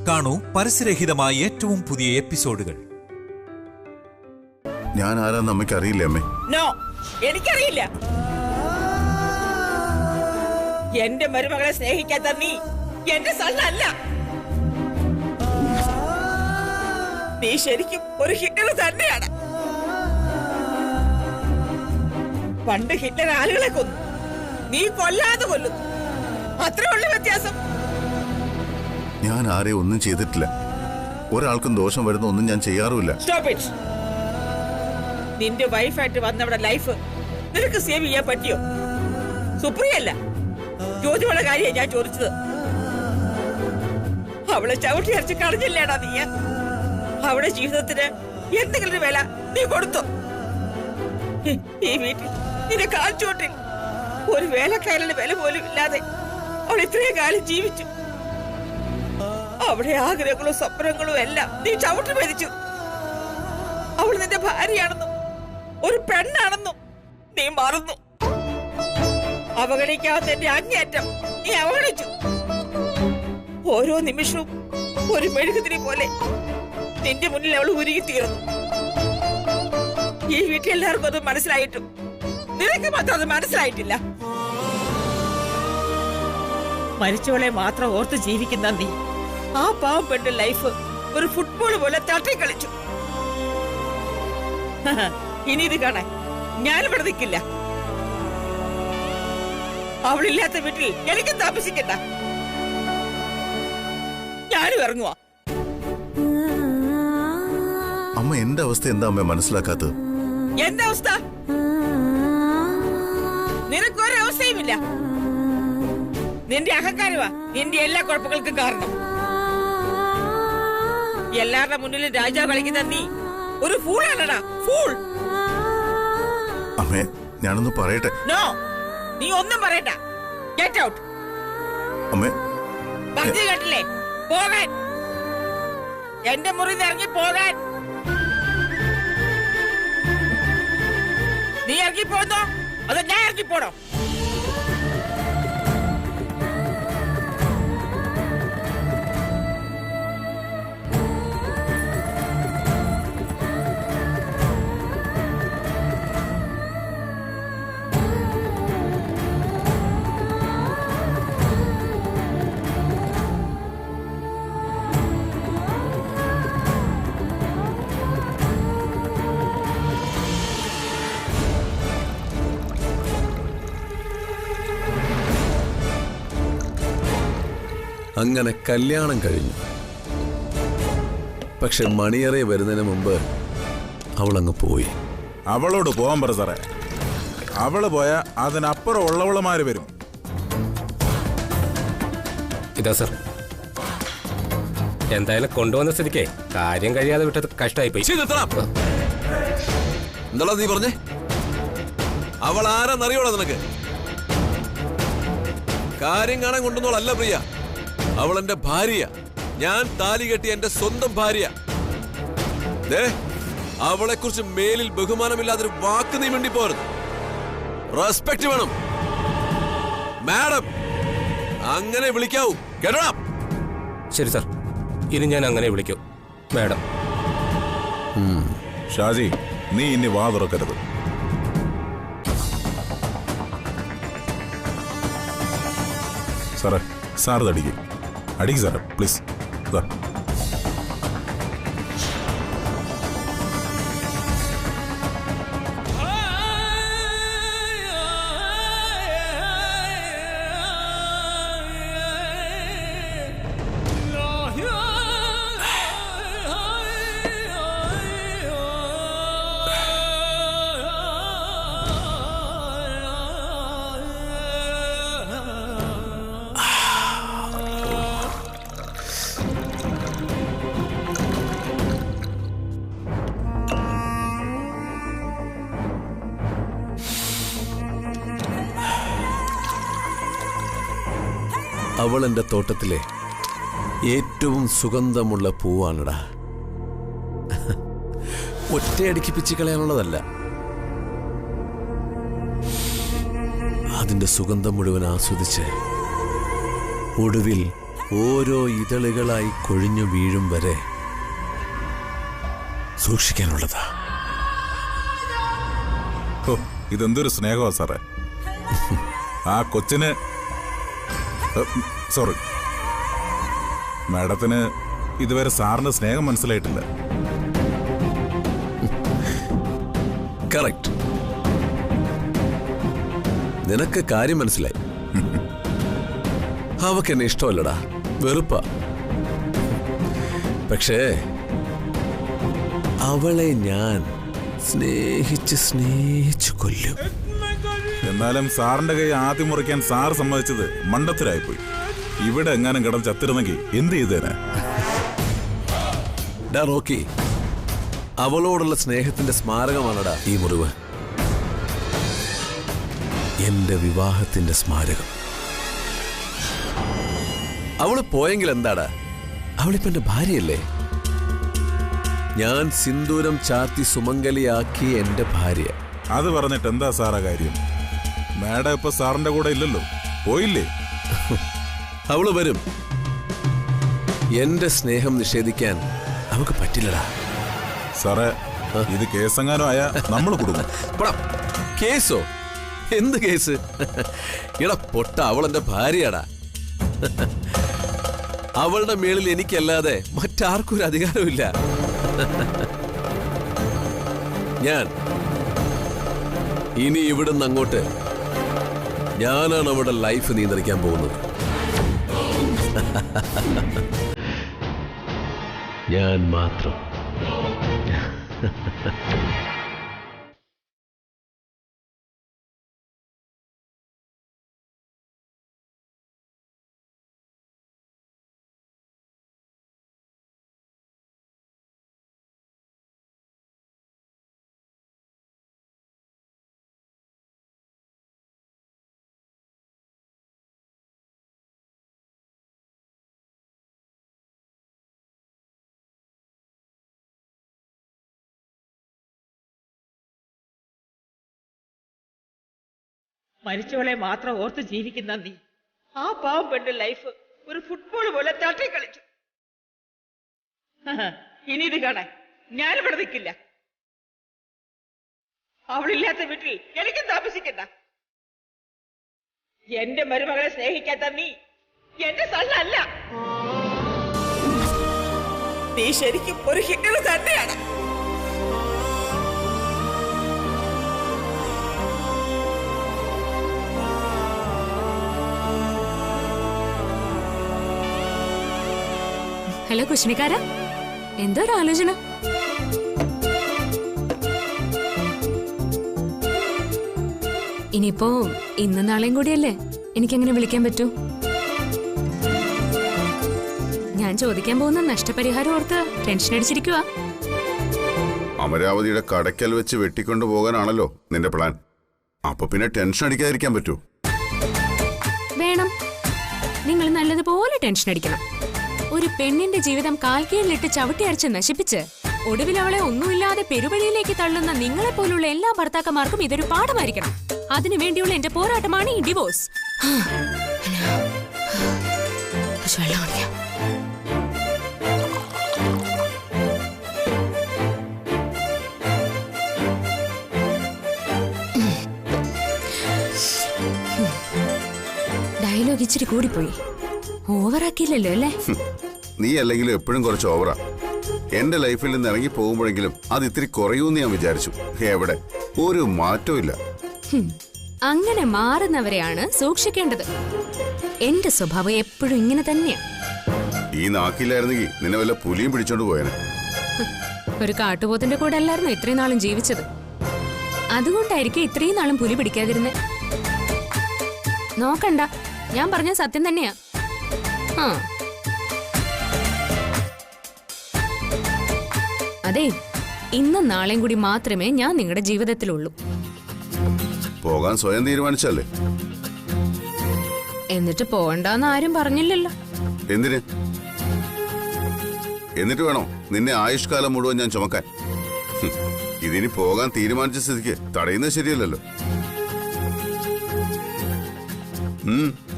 കാണൂ പരസ്യരഹിതമായ ഏറ്റവും പുതിയ എപ്പിസോഡുകൾ. ഞാൻ ആരാന്ന് അമ്മയ്ക്ക് അറിയില്ല അമ്മേ. നോ, എനിക്കറിയില്ല. എന്റെ മരുമകളെ സ്നേഹിക്കാത്ത നീ എന്റെ സണ്ണല്ല. നീ ശരിക്കും ഒരു ഹിറ്റ്ലർ തന്നെയാണ്. പണ്ട് ഹിറ്റ്ലർ ആളുകളെ കൊന്നു, നീ കൊല്ലാതെ കൊല്ലുന്നു. അത്രേ ഉള്ള വ്യത്യാസം. ഞാൻ ആരെയും ഒന്നും ചെയ്തിട്ടില്ല. ഒരാൾക്കും ദോഷം വരുന്ന ഒന്നും ഞാൻ ചെയ്യാറുമില്ല. Stop it. നിന്റെ വൈഫായിട്ട് വന്നവിടെ ലൈഫ് നിനക്ക് സേവ് ചെയ്യാൻ പറ്റിയോ? സുപ്രിയല്ല, ജ്യോതിയുടെ കാര്യമാണ് ഞാൻ ചോദിച്ചത്. അവളെ ചവിട്ടി അരച്ച് കളഞ്ഞില്ലേടാ നീ? അവിടെ ജീവിതത്തിന് എന്തെങ്കിലും വില നീ കൊടുത്തു? ഈ വീട്ടിൽ നിന്നെ കാൽച്ചോട്ടിൽ ഒരു വേലക്കാരന് വില പോലും ഇല്ലാതെ അവൾ ഇത്രയും കാലം ജീവിച്ചു. അവിടെ ആഗ്രഹങ്ങളും സ്വപ്നങ്ങളും എല്ലാം നീ ചവിട്ടി മെതിച്ചു. അവൾ നിന്റെ ഭാര്യയാണെന്നും ഒരു പെണ്ണാണെന്നും നീ മറന്നു. അവഗണിക്കാവുന്നതിന്റെ അങ്ങേയറ്റം നീ അവഗണിച്ചു. ഓരോ നിമിഷവും ഒരു മെഴുകുതിരി പോലെ നിന്റെ മുന്നിൽ അവൾ ഉരുകിത്തീർന്നു. ഈ വീട്ടിൽ എല്ലാവർക്കും അത് മനസ്സിലായിട്ടും നിനക്ക് മാത്രം അത് മനസ്സിലായിട്ടില്ല. മരിച്ചവളെ മാത്രം ഓർത്ത് ജീവിക്കുന്ന നീ ആ പാവം പെണ്ണ് ലൈഫ് ഒരു ഫുട്ബോൾ പോലെ തട്ടിക്കളിച്ചു. ഇനി ഇത് കാണാൻ ഞാനിവിടെ നിൽക്കില്ല. അവളില്ലാത്ത വീട്ടിൽ എനിക്ക് താമസിക്കണ്ട. ഞാനും ഇറങ്ങുവാ. അമ്മ എന്റെ അവസ്ഥ എന്താ അമ്മ മനസ്സിലാക്കാത്തത്? എന്റെ അവസ്ഥ നിനക്കൊരവസ്ഥയുമില്ല. നിന്റെ അഹങ്കാരമാ നിന്റെ എല്ലാ കുഴപ്പങ്ങൾക്കും കാരണം. എല്ലാവരുടെ മുന്നിലും രാജാവ് കളിക്കുന്ന നീ ഒരു ഫൂളാണടാ, ഫൂൾ. അമ്മേ, ഞാനൊന്ന് പറയട്ടെ. നോ, നീ ഒന്നും പറയണ്ട. Get out. അമ്മേ, പറഞ്ഞു കേട്ടില്ലേ? പോകാൻ. എന്റെ മുറിയിൽ നിന്ന് ഇറങ്ങി പോകാൻ. നീ ഇറങ്ങി പോന്നോ അതോ ഞാൻ ഇറങ്ങി പോണോ? അങ്ങനെ കല്യാണം കഴിഞ്ഞു. പക്ഷെ മണിയറ വരുന്നതിന് മുമ്പ് അവളങ്ങ് പോയി. അവളോട് പോകാൻ പറ സാറേ. അവള് പോയാ അതിനപ്പുറം ഉള്ളവളമാര് വരും. ഇതാ സർ, എന്തായാലും കൊണ്ടുവന്ന സ്ഥിതിക്ക് കാര്യം കഴിയാതെ വിട്ടത് കഷ്ടമായിപ്പോയി. എന്താ നീ പറഞ്ഞേ? അവൾ ആരാന്നറിയോളാ നിനക്ക്? കാര്യം കാണാൻ കൊണ്ടുവന്നോളല്ല പ്രിയ. അവൾ എന്റെ ഭാര്യ. ഞാൻ താലി കെട്ടിയ എന്റെ സ്വന്തം ഭാര്യ. അവളെ കുറിച്ച് മേലിൽ ബഹുമാനമില്ലാതൊരു വാക്ക് നീ മിണ്ടി പോരുന്നു. റെസ്പെക്ട് വേണം മാഡം. അങ്ങനെ വിളിക്കാവൂ, കേട്ടോ? ശരി സർ, ഇനി ഞാൻ അങ്ങനെ വിളിക്കൂ മാഡം. ഷാജി, നീ ഇനി വാ തുറക്കരുത്. സാറേ, സാർ അടിക്ക് സാറേ, പ്ലീസ്. അവൾ എന്റെ തോട്ടത്തിലെ ഏറ്റവും സുഗന്ധമുള്ള പൂവാണടാ. ഒറ്റയടിക്ക് പിച്ച് കളയാനുള്ളതല്ല. അതിന്റെ സുഗന്ധം മുഴുവൻ ആസ്വദിച്ച് ഒടുവിൽ ഓരോ ഇതളുകളായി കൊഴിഞ്ഞു വീഴും വരെ സൂക്ഷിക്കാനുള്ളതാ. ഓ, ഇതെന്തൊരു സ്നേഹമാ സാറേ. ആ കൊച്ചിന് സോറി, മാഡത്തിന് ഇതുവരെ സാറിന്റെ സ്നേഹം മനസ്സിലായിട്ടില്ല. കറക്റ്റ്. നിനക്ക് കാര്യം മനസ്സിലായി. അവക്ക് എന്നെ ഇഷ്ടമല്ലടാ, വെറുപ്പാ. പക്ഷേ അവളെ ഞാൻ സ്നേഹിച്ച് കൊല്ലും. എന്നാലും സാറിന്റെ കൈ ആദ്യം മുറിക്കാൻ സാർ സമ്മതിച്ചത് മണ്ടത്തിലായിപ്പോയി. ഇവിടെ എങ്ങാനും കിടന്ന് ചത്തിരുന്നെങ്കിൽ എന്ത് ചെയ്തേനെ? റോക്കി, അവളോടുള്ള സ്നേഹത്തിന്റെ സ്മാരകമാണടാ ഈ മുറിവ്. എന്റെ വിവാഹത്തിന്റെ സ്മാരകം. അവള് പോയെങ്കിൽ എന്താടാ? അവളിപ്പോ എന്റെ ഭാര്യയല്ലേ? ഞാൻ സിന്ദൂരം ചാർത്തി സുമംഗലിയാക്കി എന്റെ ഭാര്യ. അത് പറഞ്ഞിട്ട് എന്താ സാറാ കാര്യം? മാഡം ഇപ്പൊ സാറിന്റെ കൂടെ ഇല്ലല്ലോ, പോയില്ലേ? അവള് വരും. എന്റെ സ്നേഹം നിഷേധിക്കാൻ അവക്ക് പറ്റില്ലടാ. സാറേ, ഇത് കേസെങ്ങാനും ആയാ നമ്മൾ കൊടുക്കും. കേസോ? എന്ത് കേസ്? എടാ പൊട്ട, അവളെന്റെ ഭാര്യയാടാ. അവളുടെ മേളിൽ എനിക്കല്ലാതെ മറ്റാർക്കും ഒരു അധികാരമില്ല. ഞാൻ ഇനി ഇവിടുന്ന് അങ്ങോട്ട് ഞാനാണ് അവളുടെ ലൈഫ് നിയന്ത്രിക്കാൻ പോകുന്നത്. ഞാൻ മാത്രം. മരിച്ചവളെ മാത്രം ഓർത്ത് ജീവിക്കുന്ന നീ ആ പാവം പെണ്ണിന്റെ ലൈഫ് ഒരു ഫുട്ബോൾ പോലെ തട്ടിക്കളിച്ചു. ഇനി ഇത് കാണാൻ ഞാനിവിടെ നിൽക്കില്ല. അവളില്ലാത്ത വീട്ടിൽ എനിക്കും താമസിക്കണ്ട. എന്റെ മരുമകളെ സ്നേഹിക്കാത്ത നീ എന്റെ സണ്ണല്ല. നീ ശരിക്കും ഒരു ഹിറ്റർ തന്നെയാണ്. ഹലോ കുശിനിക്കാരാ, എന്തോ ഒരു ആലോചന? ഇനിയിപ്പോ ഇന്നും നാളെയും കൂടിയല്ലേ എനിക്കെങ്ങനെ വിളിക്കാൻ പറ്റൂ? ഞാൻ ചോദിക്കാൻ പോകുന്ന നഷ്ടപരിഹാരം ഓർത്ത് ടെൻഷൻ അടിച്ചിരിക്കുക. അമരാവതിയുടെ കടയ്ക്കൽ വെച്ച് വെട്ടിക്കൊണ്ടു പോകാനാണല്ലോ നിന്റെ പ്ലാൻ. അപ്പൊ പിന്നെ ടെൻഷൻ അടിക്കാതിരിക്കാൻ പറ്റൂ? വേണം. നിങ്ങൾ നല്ലതുപോലെ ടെൻഷൻ അടിക്കണം. ഒരു പെണ്ണിന്റെ ജീവിതം കാൽക്കീഴിലിട്ട് ചവിട്ടിയരച്ച് നശിപ്പിച്ച് ഒടുവിൽ അവളെ ഒന്നുമില്ലാതെ പെരുവഴിയിലേക്ക് തള്ളുന്ന നിങ്ങളെ പോലുള്ള എല്ലാ ഭർത്താക്കന്മാർക്കും ഇതൊരു പാഠമായിരിക്കണം. അതിനുവേണ്ടിയുള്ള എന്റെ പോരാട്ടമാണ് ഈ ഡിവോഴ്സ്. ഡയലോഗ് ഇച്ചിരി കൂടിപ്പോയി. ഓവറാക്കിയില്ലല്ലോ അല്ലേ? നീ അല്ലെങ്കിലും എപ്പോഴും കുറച്ച് ഓവറാ. എന്റെ ലൈഫിൽ നിന്ന് ഇറങ്ങി പോകുമ്പോഴെങ്കിലും അത് ഇത്തിരി കുറയൂന്ന് ഞാൻ വിചാരിച്ചു. എവിടെ ഒരു മാറ്റവും ഇല്ല. അങ്ങനെ മാറുന്നവരെയാണ് സൂക്ഷിക്കേണ്ടത്. എന്റെ സ്വഭാവം എപ്പോഴും ഇങ്ങനെ തന്നെയാ. ഈ നാക്കില്ലായിരുന്നെങ്കിൽ നിന്നെ വല്ല പുലിയും പിടിച്ചോണ്ട് പോയേനെ. ഒരു കാട്ടുപോത്തിന്റെ കൂടെ അല്ലായിരുന്നു ഇത്രയും നാളും ജീവിച്ചത്. അതുകൊണ്ടായിരിക്കും ഇത്രയും നാളും പുലി പിടിക്കാതിരുന്നേ. നോക്കണ്ട, ഞാൻ പറഞ്ഞ സത്യം തന്നെയാ. അതെ, ഇന്നും നാളെയും കൂടി മാത്രമേ ഞാൻ നിങ്ങളുടെ ജീവിതത്തിലുള്ളൂ. പോകാൻ സ്വയം തീരുമാനിച്ചല്ലേ? എന്നിട്ട് പോകണ്ടെന്ന് ആരും പറഞ്ഞില്ലല്ലോ. എന്തിന്? എന്നിട്ട് വേണോ നിന്നെ ആയുഷ്കാലം മുഴുവൻ ഞാൻ ചുമക്കാൻ? ഇതിനി പോകാൻ തീരുമാനിച്ച സ്ഥിതിക്ക് തടയുന്നത് ശരിയല്ലല്ലോ.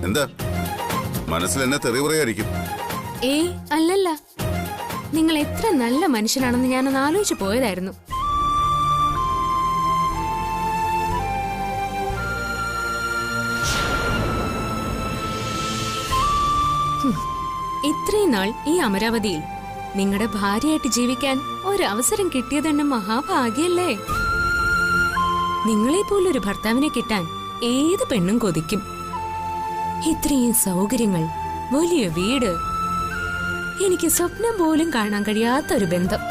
എന്താ മനസ്സിൽ എന്നെ തെറി പറയായിരിക്കും. ഏയ് അല്ലല്ല, നിങ്ങൾ എത്ര നല്ല മനുഷ്യനാണെന്ന് ഞാനൊന്ന് ആലോചിച്ചു പോയതായിരുന്നു. ഇത്രയും നാൾ ഈ അമരാവതിയിൽ നിങ്ങളുടെ ഭാര്യയായിട്ട് ജീവിക്കാൻ ഒരവസരം കിട്ടിയത് തന്നെ മഹാഭാഗ്യല്ലേ. നിങ്ങളെപ്പോലൊരു ഭർത്താവിനെ കിട്ടാൻ ഏത് പെണ്ണും കൊതിക്കും. ഇത്രയും സൗകര്യങ്ങൾ, വലിയ വീട്, എനിക്ക് സ്വപ്നം പോലും കാണാൻ കഴിയാത്തൊരു ബന്ധം.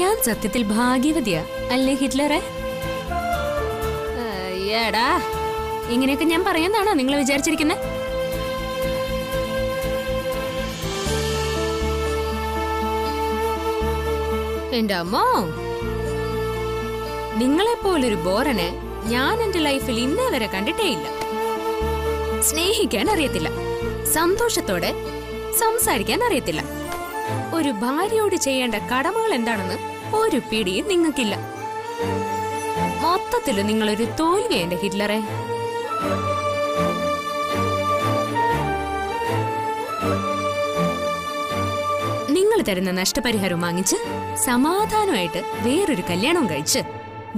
ഞാൻ സത്യത്തിൽ ഭാഗ്യവതിയാ അല്ലേ ഹിറ്റ്ലറെ? ഏടാ, ഇങ്ങനെയൊക്കെ ഞാൻ പറയുന്നതാണോ നിങ്ങൾ വിചാരിച്ചിരിക്കുന്നത്? എന്റെ അമ്മോ, നിങ്ങളെപ്പോലൊരു ബോറനെ ഞാൻ എന്റെ ലൈഫിൽ ഇന്നേ വരെ കണ്ടിട്ടേ ഇല്ല. സ്നേഹിക്കാൻ അറിയത്തില്ല, സന്തോഷത്തോടെ സംസാരിക്കാൻ അറിയത്തില്ല, ഒരു ഭാര്യയോട് ചെയ്യേണ്ട കടമകൾ എന്താണെന്ന് ഒരു പിടിയും നിങ്ങൾക്കില്ല. മൊത്തത്തില് നിങ്ങളൊരു തോൽവി എന്റെ ഹിറ്റ്ലറെ. നിങ്ങൾ തരുന്ന നഷ്ടപരിഹാരം വാങ്ങിച്ച് സമാധാനമായിട്ട് വേറൊരു കല്യാണം കഴിച്ച്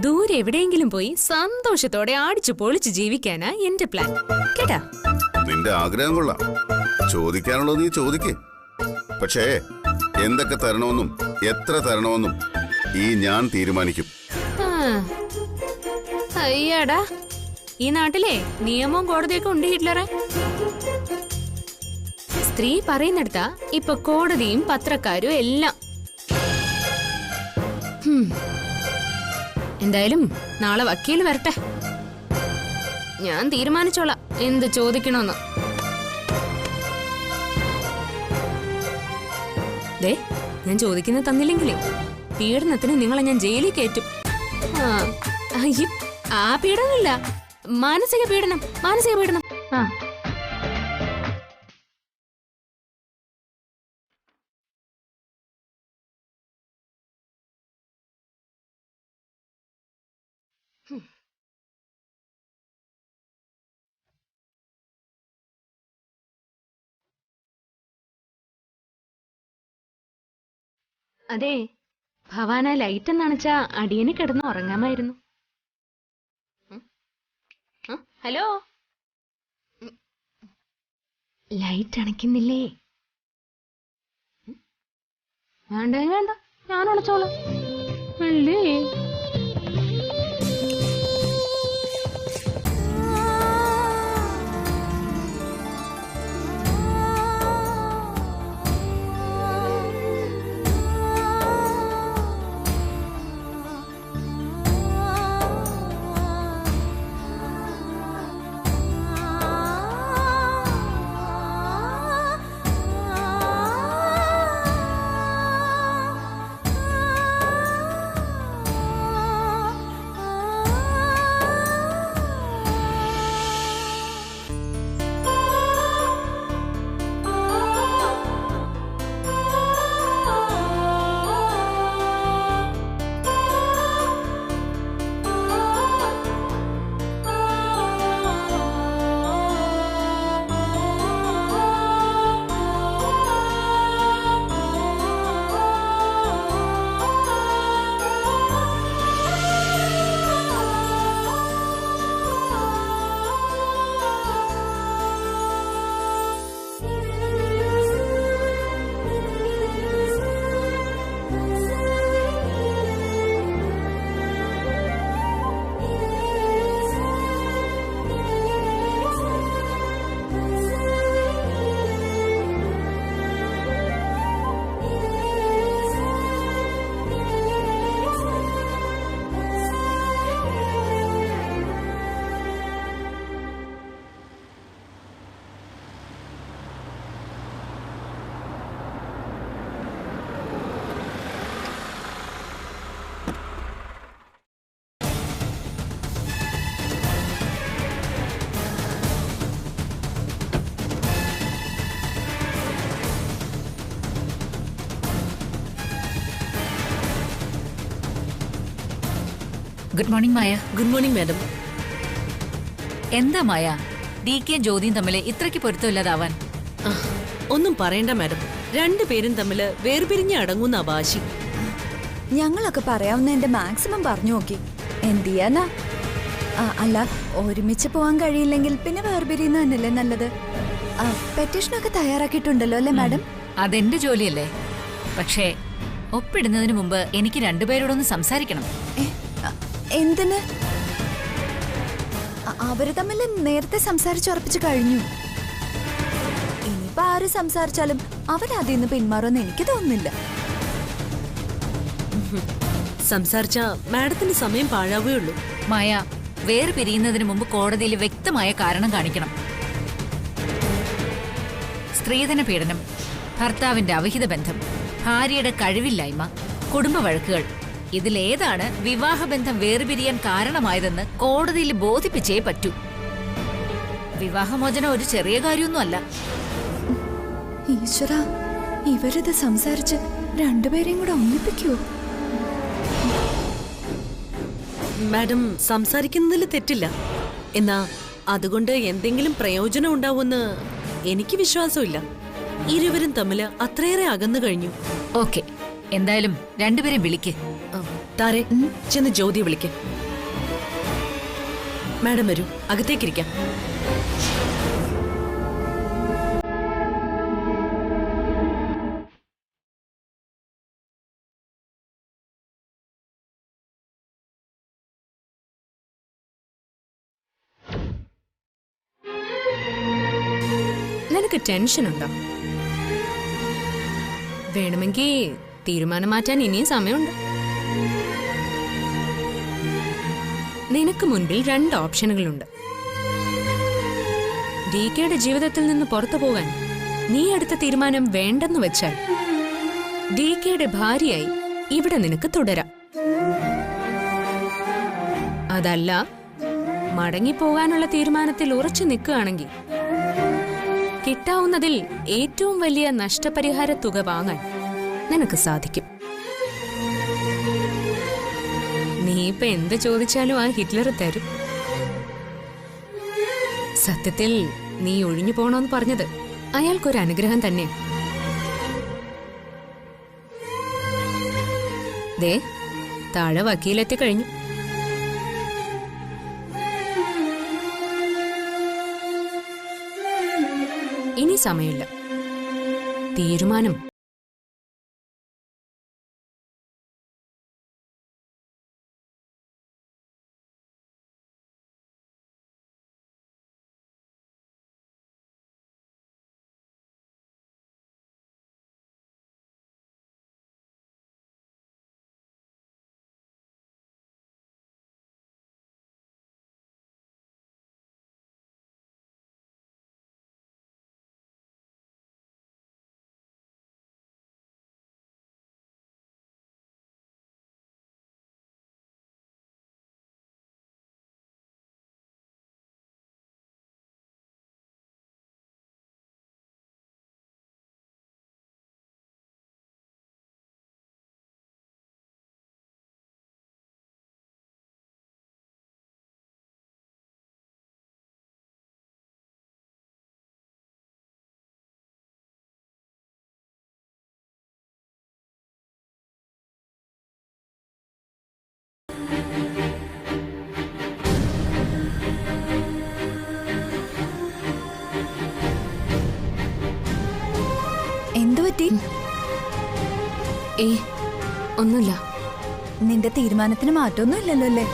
ദൂരെ എവിടെയെങ്കിലും പോയി സന്തോഷത്തോടെ അടിച്ചു പൊളിച്ച് ജീവിക്കാനാ എന്റെ പ്ലാൻ. കേട്ടാ? നിന്റെ ആഗ്രഹം കൊള്ളാം, ചോദിക്കാനുള്ളത് നീ ചോദിക്കേ. പക്ഷേ എന്തൊക്കെ തരണമെന്നും എത്ര തരണമെന്നും ഈ ഞാൻ തീരുമാനിക്കും. അയ്യാടാ, ഈ നാട്ടിലെ നിയമവും കോടതിയൊക്കെ ഉണ്ട് ഹിറ്റ്ലറെ. സ്ത്രീ പറയുന്നിടത്താ ഇപ്പൊ കോടതിയും പത്രക്കാരും എല്ലാം. എന്തായാലും നാളെ വക്കീൽ വരട്ടെ, ഞാൻ തീരുമാനിച്ചോളാം എന്ത് ചോദിക്കണമെന്ന്. ദേ, ഞാൻ ചോദിക്കുന്നത് തന്നില്ലെങ്കിലേ പീഡനത്തിന് നിങ്ങളെ ഞാൻ ജയിലിൽ കയറ്റും. അയ്യോ, ആ പീഡനമില്ല, മാനസിക പീഡനം, മാനസിക പീഡനം. അതെ, ഭവാന ലൈറ്റ് എന്നണച്ചാ അടിയന് കിടന്ന് ഉറങ്ങാമായിരുന്നു. Hello, light അണയ്ക്കുന്നില്ലേ? വേണ്ട വേണ്ട, ഞാൻ അണച്ചോളാം. അല്ലേ, good morning Maya. Good morning madam. എന്താ മായ ഡി കെ ജ്യോതിയും തമ്മിൽ ഇത്രയ്ക്ക് പൊരുത്തമില്ലാതാവാൻ? ഒന്നും പറയണ്ട മാഡം, രണ്ടുപേരും തമ്മില് വേർപിരിഞ്ഞ് അടങ്ങുന്ന വാശി. ഞങ്ങളൊക്കെ പറയാവുന്നതിന്റെ മാക്സിമം പറഞ്ഞു നോക്കി. എന്ത് ചെയ്യാനാ? അല്ല, ഒരുമിച്ച് പോവാൻ കഴിയില്ലെങ്കിൽ പിന്നെ വേർപിരിയുന്ന തന്നെയല്ലേ നല്ലത്. പെറ്റീഷനൊക്കെ തയ്യാറാക്കിയിട്ടുണ്ടല്ലോ അല്ലേ മാഡം? അതെന്റെ ജോലിയല്ലേ. പക്ഷേ ഒപ്പിടുന്നതിന് മുമ്പ് എനിക്ക് രണ്ടുപേരോടൊന്ന് സംസാരിക്കണം. എന്തിന്? അവര് തമ്മിൽ നേരത്തെ സംസാരിച്ചുറപ്പിച്ചു കഴിഞ്ഞു. ഇനിയിപ്പോ ആര് സംസാരിച്ചാലും അവരതിൽ നിന്ന് പിന്മാറുമെന്ന് എനിക്ക് തോന്നുന്നില്ല. സംസാരിച്ച മാഡത്തിന് സമയം പാഴാവേ ഉള്ളൂ. മായ, വേർപിരിയുന്നതിന് മുമ്പ് കോടതിയിൽ വ്യക്തമായ കാരണം കാണിക്കണം. സ്ത്രീധന പീഡനം, ഭർത്താവിന്റെ അവിഹിത ബന്ധം, ഭാര്യയുടെ കഴിവില്ലായ്മ, കുടുംബ വഴക്കുകൾ, ഇതിലേതാണ് വിവാഹബന്ധം വേർപിരിയാൻ കാരണമായതെന്ന് കോടതിയിൽ ബോധിപ്പിച്ചേ പറ്റൂ. വിവാഹമോചനം ഒരു ചെറിയ കാര്യമൊന്നുമല്ല. ഈശ്വര, ഇവരിത് സംസാരിച്ച് രണ്ടുപേരെയും കൂടെ ഒന്നിപ്പിക്കൂ. മാഡം സംസാരിക്കുന്നതിൽ തെറ്റില്ല. എന്നാ അതുകൊണ്ട് എന്തെങ്കിലും പ്രയോജനം ഉണ്ടാവുമെന്ന് എനിക്ക് വിശ്വാസമില്ല. ഇരുവരും തമ്മില് അത്രയേറെ അകന്നു കഴിഞ്ഞു. ഓക്കെ, എന്തായാലും രണ്ടുപേരെയും വിളിക്ക്. താരെ, ചെന്ന് ജ്യോതി വിളിക്ക്. മാഡം വരൂ, അകത്തേക്കിരിക്കാം. നിനക്ക് ടെൻഷനുണ്ടോ? വേണമെങ്കിൽ തീരുമാനം മാറ്റാൻ ഇനിയും സമയമുണ്ട്. നിനക്ക് മുൻപിൽ 2 ഓപ്ഷനുകളുണ്ട്. ഡി കെയുടെ ജീവിതത്തിൽ നിന്ന് പുറത്തു പോകാൻ നീ എടുത്ത തീരുമാനം വേണ്ടെന്ന് വെച്ചാൽ ഡി കെയുടെ ഭാര്യയായി ഇവിടെ നിനക്ക് തുടരാം. അതല്ല, മടങ്ങിപ്പോകാനുള്ള തീരുമാനത്തിൽ ഉറച്ചു നിൽക്കുകയാണെങ്കിൽ കിട്ടാവുന്നതിൽ ഏറ്റവും വലിയ നഷ്ടപരിഹാര തുക വാങ്ങാൻ നിനക്ക് സാധിക്കും. നീ ഇപ്പൊ എന്ത് ചോദിച്ചാലും ആ ഹിറ്റ്ലർ തരും. സത്യത്തിൽ നീ ഒഴിഞ്ഞു പോണോന്ന് പറഞ്ഞത് അയാൾക്കൊരു അനുഗ്രഹം തന്നെ. ദേ, താഴെ വക്കീലെത്തി കഴിഞ്ഞു. ഇനി സമയമില്ല. തീരുമാനം എന്തുപറ്റി? ഒന്നുമില്ല. നിന്റെ തീരുമാനത്തിന് മാറ്റമൊന്നും ഇല്ലല്ലോ അല്ലേ?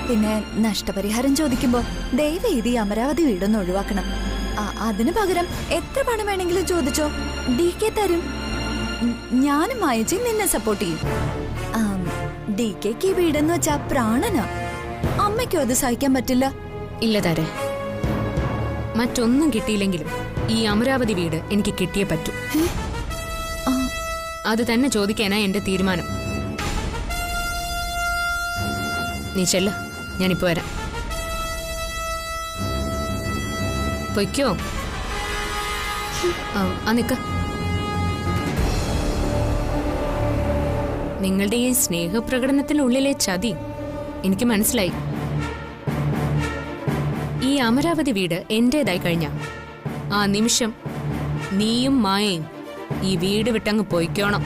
പിന്നെ നഷ്ടപരിഹാരം ചോദിക്കുമ്പോ ദയവേദി അമരാവതി വീടൊന്ന് ഒഴിവാക്കണം. അതിനു പകരം എത്ര പണം വേണമെങ്കിലും ചോദിച്ചോ, ഡി കെ തരും. ഞാനും അയച്ചി നിന്നെ സപ്പോർട്ട് ചെയ്യും. ഡി കെക്ക് ഈ വീടെന്ന് വെച്ചാ പ്രാണനാ. അമ്മയ്ക്കും അത് സഹിക്കാൻ പറ്റില്ല. ഇല്ല താരെ, മറ്റൊന്നും കിട്ടിയില്ലെങ്കിലും ഈ അമരാവതി വീട് എനിക്ക് കിട്ടിയേ പറ്റൂ. അത് തന്നെ ചോദിക്കാനാ എന്റെ തീരുമാനം. നീ ചെല്ല, ഞാനിപ്പോ വരാം. പൊയ്ക്കോ. നിക്ക. നിങ്ങളുടെ ഈ സ്നേഹപ്രകടനത്തിനുള്ളിലെ ചതി എനിക്ക് മനസ്സിലായി. ഈ അമരാവതി വീട് എന്റേതായി കഴിഞ്ഞ ആ നിമിഷം നീയും മായയും ഈ വീട് വിട്ടങ്ങ് പോയിക്കോണം.